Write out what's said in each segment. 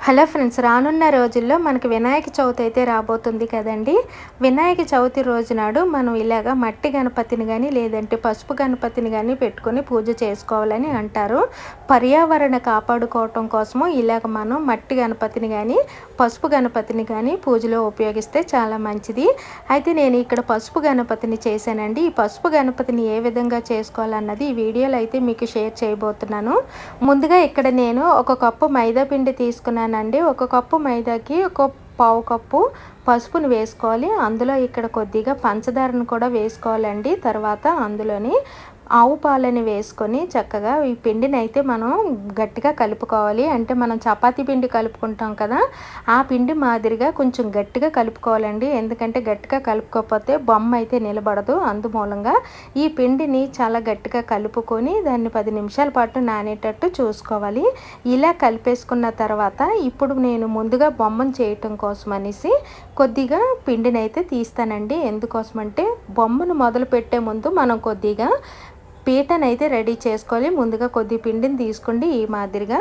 Hello friends, రానున్న రోజుల్లో మనకి వినాయక చవితి అయితే రాబోతుంది కదండి. వినాయక చవితి రోజు నాడు మనం ఇలాగా మట్టి గణపతిని కానీ లేదంటే పసుపు గణపతిని కానీ పెట్టుకొని పూజ చేసుకోవాలని అంటారు. పర్యావరణ కాపాడుకోవటం కోసము ఇలాగ మనం మట్టి గణపతిని కానీ పసుపు గణపతిని కానీ పూజలో ఉపయోగిస్తే చాలా మంచిది. అయితే నేను ఇక్కడ పసుపు గణపతిని చేశానండి. ఈ పసుపు గణపతిని ఏ విధంగా చేసుకోవాలన్నది ఈ వీడియోలో అయితే మీకు షేర్ చేయబోతున్నాను. ముందుగా ఇక్కడ నేను ఒక కప్పు మైదా పిండి తీసుకున్నాను. ఒక కప్పు మైదాకి ఒక పావు కప్పు పసుపుని వేసుకోవాలి. అందులో ఇక్కడ కొద్దిగా పంచదారను కూడా వేసుకోవాలండి. తర్వాత అందులోని ఆవు పాలని వేసుకొని చక్కగా ఈ పిండిని అయితే మనం గట్టిగా కలుపుకోవాలి. అంటే మనం చపాతీ పిండి కలుపుకుంటాం కదా, ఆ పిండి మాదిరిగా కొంచెం గట్టిగా కలుపుకోవాలండి. ఎందుకంటే గట్టిగా కలుపుకోకపోతే బొమ్మ అయితే నిలబడదు. అందుమూలంగా ఈ పిండిని చాలా గట్టిగా కలుపుకొని దాన్ని 10 నిమిషాల పాటు నానేటట్టు చూసుకోవాలి. ఇలా కలిపేసుకున్న తర్వాత ఇప్పుడు నేను ముందుగా బొమ్మను చేయటం కోసం అనేసి కొద్దిగా పిండిని అయితే తీస్తానండి. ఎందుకోసమంటే బొమ్మను మొదలు పెట్టే ముందు మనం కొద్దిగా పీటను అయితే రెడీ చేసుకోవాలి. ముందుగా కొద్ది పిండిని తీసుకోండి. ఈ మాదిరిగా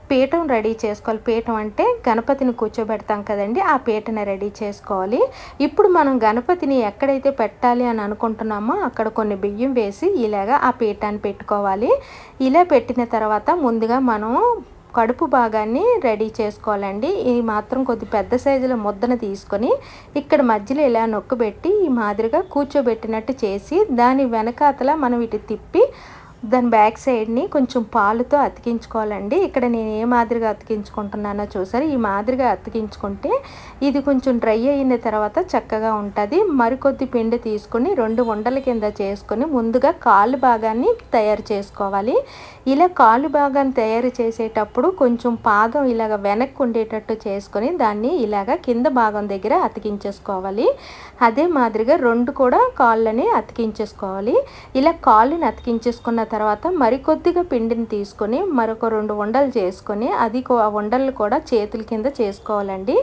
పీఠం రెడీ చేసుకోవాలి. పీఠం అంటే గణపతిని కూర్చోబెడతాం కదండి, ఆ పీటను రెడీ చేసుకోవాలి. ఇప్పుడు మనం గణపతిని ఎక్కడైతే పెట్టాలి అని అనుకుంటున్నామో అక్కడ కొన్ని బియ్యం వేసి ఇలాగా ఆ పీఠాన్ని పెట్టుకోవాలి. ఇలా పెట్టిన తర్వాత ముందుగా మనం కడుపు భాగాన్ని రెడీ చేసుకోవాలండి. ఈ మాత్రం కొద్ది పెద్ద సైజులో ముద్దను తీసుకొని ఇక్కడ మధ్యలో ఇలా నొక్కబెట్టి ఈ మాదిరిగా కూర్చోబెట్టినట్టు చేసి దాని వెనకాతల మనం ఇటు తిప్పి దాని బ్యాక్ సైడ్ని కొంచెం పాలుతో అతికించుకోవాలండి. ఇక్కడ నేను ఏ మాదిరిగా అతికించుకుంటున్నానో చూసారు. ఈ మాదిరిగా అతికించుకుంటే ఇది కొంచెం డ్రై అయిన తర్వాత చక్కగా ఉంటుంది. మరికొద్ది పిండి తీసుకొని 2 ఉండల కింద చేసుకొని ముందుగా కాలు భాగాన్ని తయారు చేసుకోవాలి. ఇలా కాలు భాగాన్ని తయారు చేసేటప్పుడు కొంచెం పాదం ఇలాగ వెనక్కి ఉండేటట్టు చేసుకొని దాన్ని ఇలాగ కింద భాగం దగ్గర అతికించేసుకోవాలి. అదే మాదిరిగా 2 కూడా కాళ్ళని అతికించేసుకోవాలి. ఇలా కాళ్ళని అతికించేసుకున్న తర్వాత మరికొద్దిగా పిండిని తీసుకొని మరొక 2 ఉండలు చేసుకొని ఆ ఉండలు కూడా చేతుల కింద చేసుకోవాలండి.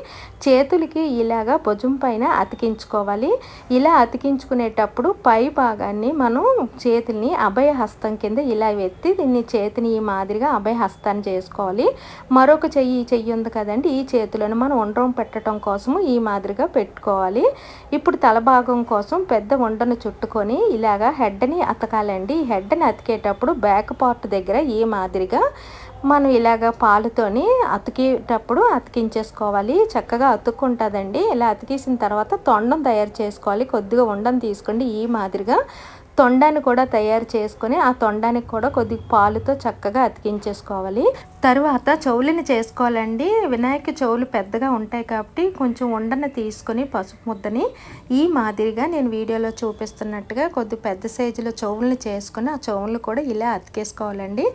చేతులకి ఇలాగా భుజం పైన అతికించుకోవాలి. ఇలా అతికించుకునేటప్పుడు పై భాగాన్ని మనం చేతుల్ని అభయహస్తం కింద ఇలా ఎత్తి దీన్ని చేతిని ఈ మాదిరిగా అభయహస్తాన్ని చేసుకోవాలి. మరొక చెయ్యి ఉంది కదండి, ఈ చేతులను మనం ఉండ్రం పెట్టడం కోసము ఈ మాదిరిగా పెట్టుకోవాలి. ఇప్పుడు తల భాగం కోసం పెద్ద ఉండను చుట్టుకొని ఇలాగా హెడ్ని అతకాలండి. ఈ హెడ్ని అతికేటప్పుడు బ్యాక్ పార్ట్ దగ్గర ఈ మాదిరిగా మనం ఇలాగ పాలుతోని అతికేటప్పుడు అతికించేసుకోవాలి. చక్కగా అతుక్కుంటుందండి. ఇలా అతికేసిన తర్వాత తొండం తయారు చేసుకోవాలి. కొద్దిగా ఉండను తీసుకోండి. ఈ మాదిరిగా తొండాన్ని కూడా తయారు చేసుకొని ఆ తొండానికి కూడా కొద్దిగా పాలుతో చక్కగా అతికించేసుకోవాలి. తర్వాత చెవులని చేసుకోవాలండి. వినాయక చెవులు పెద్దగా ఉంటాయి కాబట్టి కొంచెం ఉండను తీసుకొని పసుపు ముద్దని ఈ మాదిరిగా నేను వీడియోలో చూపిస్తున్నట్టుగా కొద్ది పెద్ద సైజులో చెవులను చేసుకొని ఆ చెవులను కూడా ఇలా అతికేసుకోవాలండి.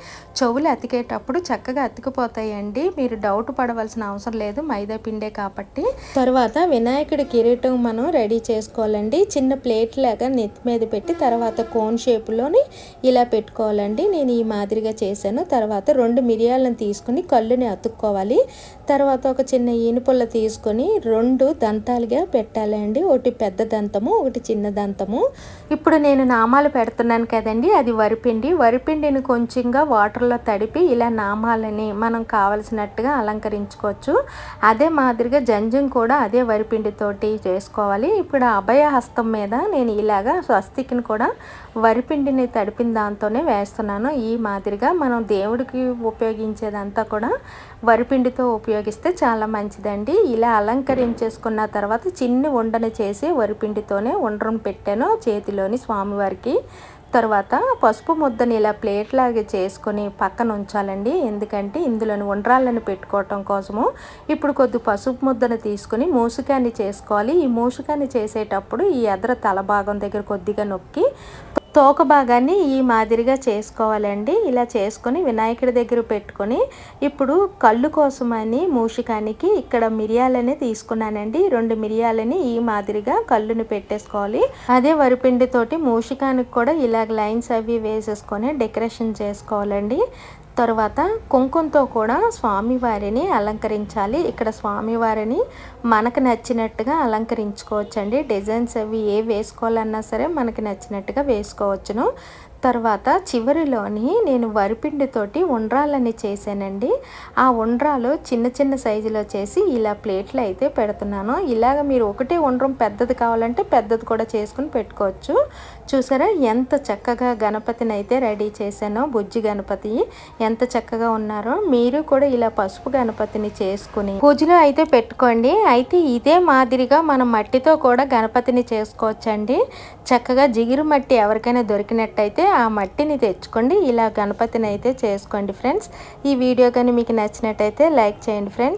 చెవులు అతికేటప్పుడు చక్కగా అతికిపోతాయండి. మీరు డౌట్ పడవలసిన అవసరం లేదు, మైదా పిండే కాబట్టి. తర్వాత వినాయకుడి కిరీటం మనం రెడీ చేసుకోవాలండి. చిన్న ప్లేట్ లాగా నెత్తి మీద పెట్టి తర్వాత కోన్ షేప్లోని ఇలా పెట్టుకోవాలండి. నేను ఈ మాదిరిగా చేశాను. తర్వాత 2 మిరియాలను తీసుకుని కళ్ళుని అతుక్కోవాలి. తర్వాత ఒక చిన్న ఈనుపుల్ల తీసుకొని 2 దంతాలుగా పెట్టాలండి. ఒకటి పెద్ద దంతము, ఒకటి చిన్న దంతము. ఇప్పుడు నేను నామాలు పెడుతున్నాను కదండి, అది వరిపిండిని కొంచెంగా వాటర్లో తడిపి ఇలా నామాలని మనం కావలసినట్టుగా అలంకరించుకోవచ్చు. అదే మాదిరిగా జంజం కూడా అదే వరిపిండితోటి చేసుకోవాలి. ఇప్పుడు అభయహస్తం మీద నేను ఇలాగా స్వస్తికిని కూడా వరిపిండిని తడిపిన దాంతోనే వేస్తున్నాను. ఈ మాదిరిగా మనం దేవుడికి ఉపయోగించేదంతా కూడా వరిపిండితో ఉపయోగిస్తే చాలా మంచిదండి. ఇలా అలంకరించేసుకున్న తర్వాత చిన్న ఉండను చేసి వరిపిండితోనే ఉండ్రం పెట్టాను చేతిలోని స్వామివారికి. తర్వాత పసుపు ముద్దని ఇలా ప్లేట్ లాగా చేసుకొని పక్కన ఉంచాలండి. ఎందుకంటే ఇందులోని ఉండ్రాళ్ళని పెట్టుకోవటం కోసము. ఇప్పుడు కొద్ది పసుపు ముద్దను తీసుకొని మూషికాన్ని చేసుకోవాలి. ఈ మూషికాన్ని చేసేటప్పుడు ఈ ఎదర తల భాగం దగ్గర కొద్దిగా నొక్కి తోక భాగాన్ని ఈ మాదిరిగా చేసుకోవాలండి. ఇలా చేసుకొని వినాయకుడి దగ్గర పెట్టుకొని ఇప్పుడు కళ్ళు కోసమని మూషికానికి ఇక్కడ మిరియాలని తీసుకున్నానండి. 2 మిరియాలని ఈ మాదిరిగా కళ్ళుని పెట్టేసుకోవాలి. అదే వరిపిండితోటి మూషికానికి కూడా ఇలాగ లైన్స్ అవి వేసేసుకొని డెకరేషన్ చేసుకోవాలండి. తర్వాత కుంకుమతో కూడా స్వామివారిని అలంకరించాలి. ఇక్కడ స్వామివారిని మనకు నచ్చినట్టుగా అలంకరించుకోవచ్చండి. డిజైన్స్ అవి ఏ వేసుకోవాలన్నా సరే మనకి నచ్చినట్టుగా వేసుకోవచ్చును. తర్వాత చివరిలోని నేను వరిపిండితోటి ఉండ్రాలని చేశానండి. ఆ ఉండ్రాలు చిన్న చిన్న సైజులో చేసి ఇలా ప్లేట్లో అయితే పెడుతున్నాను. ఇలాగ మీరు ఒకటే ఉండ్రం పెద్దది కావాలంటే పెద్దది కూడా చేసుకుని పెట్టుకోవచ్చు. చూసారా ఎంత చక్కగా గణపతిని అయితే రెడీ చేశానో, బుజ్జి గణపతి ఎంత చక్కగా ఉన్నారో. మీరు కూడా ఇలా పసుపు గణపతిని చేసుకుని పూజలో అయితే పెట్టుకోండి. అయితే ఇదే మాదిరిగా మనం మట్టితో కూడా గణపతిని చేసుకోవచ్చండి. చక్కగా జిగురు మట్టి ఎవరికైనా దొరికినట్టయితే ఆ మట్టిని తెచ్చుకోండి. ఇలా గణపతిని అయితే చేసుకోండి ఫ్రెండ్స్. ఈ వీడియో కానీ మీకు నచ్చినట్టయితే లైక్ చేయండి ఫ్రెండ్స్.